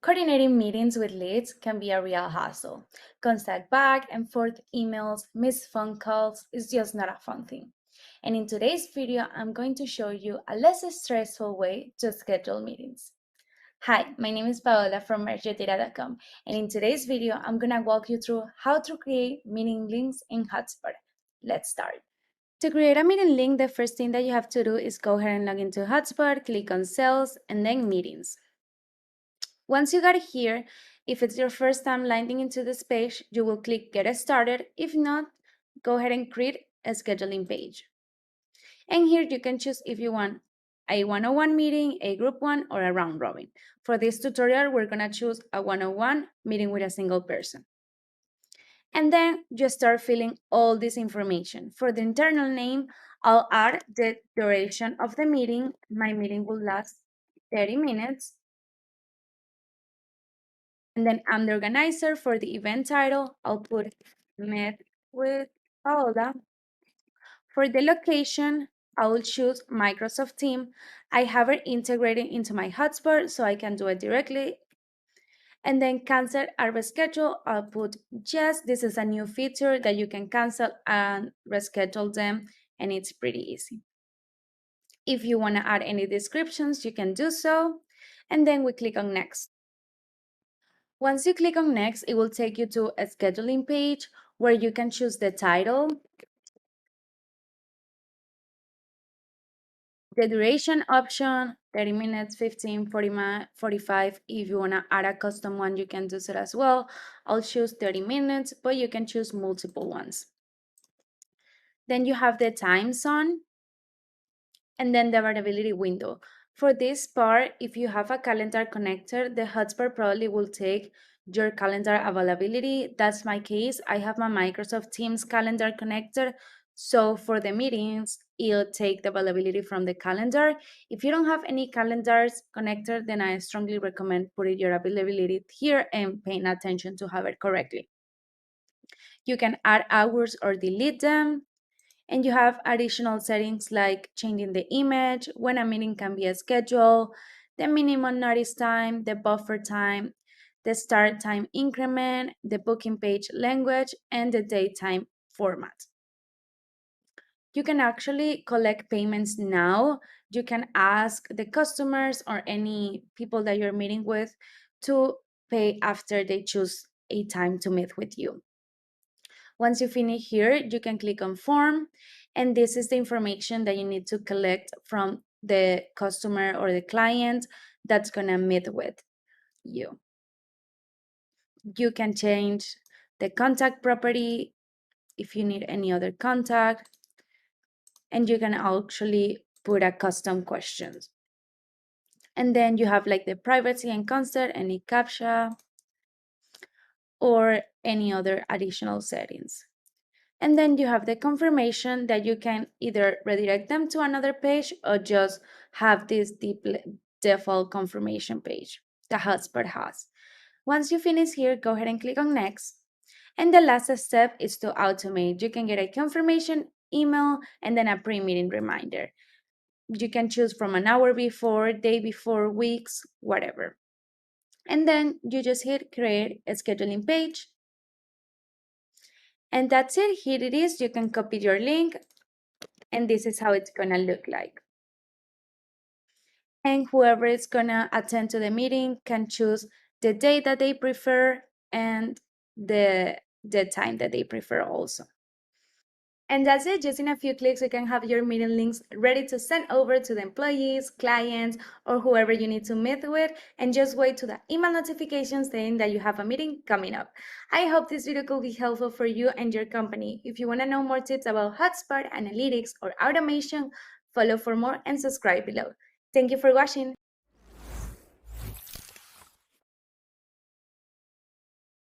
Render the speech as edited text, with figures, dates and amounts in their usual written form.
Coordinating meetings with leads can be a real hassle. Constant back and forth emails, missed phone calls is just not a fun thing. And in today's video, I'm going to show you a less stressful way to schedule meetings. Hi, my name is Paola from mergedata.com, and in today's video, I'm going to walk you through how to create meeting links in Hubspot. Let's start. To create a meeting link, the first thing that you have to do is go ahead and log into Hubspot, click on Sales, and then Meetings. Once you got here, if it's your first time landing into this page, you will click Get Started. If not, go ahead and create a scheduling page. And here you can choose if you want a one-on-one meeting, a group one, or a round robin. For this tutorial, we're gonna choose a one-on-one meeting with a single person. And then just start filling all this information. For the internal name, I'll add the duration of the meeting. My meeting will last 30 minutes. And then I'm the organizer. For the event title, I'll put Met with Paola. For the location, I will choose Microsoft Team. I have it integrated into my hotspot so I can do it directly. And then cancel or reschedule, I'll put yes. This is a new feature that you can cancel and reschedule them, and it's pretty easy. If you want to add any descriptions, you can do so. And then we click on next. Once you click on next, it will take you to a scheduling page where you can choose the title, the duration option, 30 minutes, 15, 40, 45. If you want to add a custom one, you can do so as well. I'll choose 30 minutes, but you can choose multiple ones. Then you have the time zone and then the availability window. For this part, if you have a calendar connector, the hotspot probably will take your calendar availability. That's my case. I have my Microsoft Teams calendar connector. So for the meetings, it'll take the availability from the calendar. If you don't have any calendars connector, then I strongly recommend putting your availability here and paying attention to have it correctly. You can add hours or delete them. And you have additional settings like changing the image, when a meeting can be scheduled, the minimum notice time, the buffer time, the start time increment, the booking page language, and the date time format. You can actually collect payments now. You can ask the customers or any people that you're meeting with to pay after they choose a time to meet with you. Once you finish here, you can click on form, and this is the information that you need to collect from the customer or the client that's gonna meet with you. You can change the contact property if you need any other contact, and you can actually put a custom questions. And then you have like the privacy and consent, any captcha, or any other additional settings. And then you have the confirmation that you can either redirect them to another page or just have this default confirmation page that Hotspot has. Once you finish here, go ahead and click on next. And the last step is to automate. You can get a confirmation email and then a pre-meeting reminder. You can choose from an hour before, day before, weeks, whatever. And then you just hit create a scheduling page. And that's it. Here it is. You can copy your link, and this is how it's gonna look like. And whoever is gonna attend to the meeting can choose the day that they prefer and the time that they prefer also. And that's it. Just in a few clicks, you can have your meeting links ready to send over to the employees, clients, or whoever you need to meet with, and just wait to the email notification saying that you have a meeting coming up. I hope this video could be helpful for you and your company. If you want to know more tips about Hotspot, analytics, or automation, follow for more and subscribe below. Thank you for watching.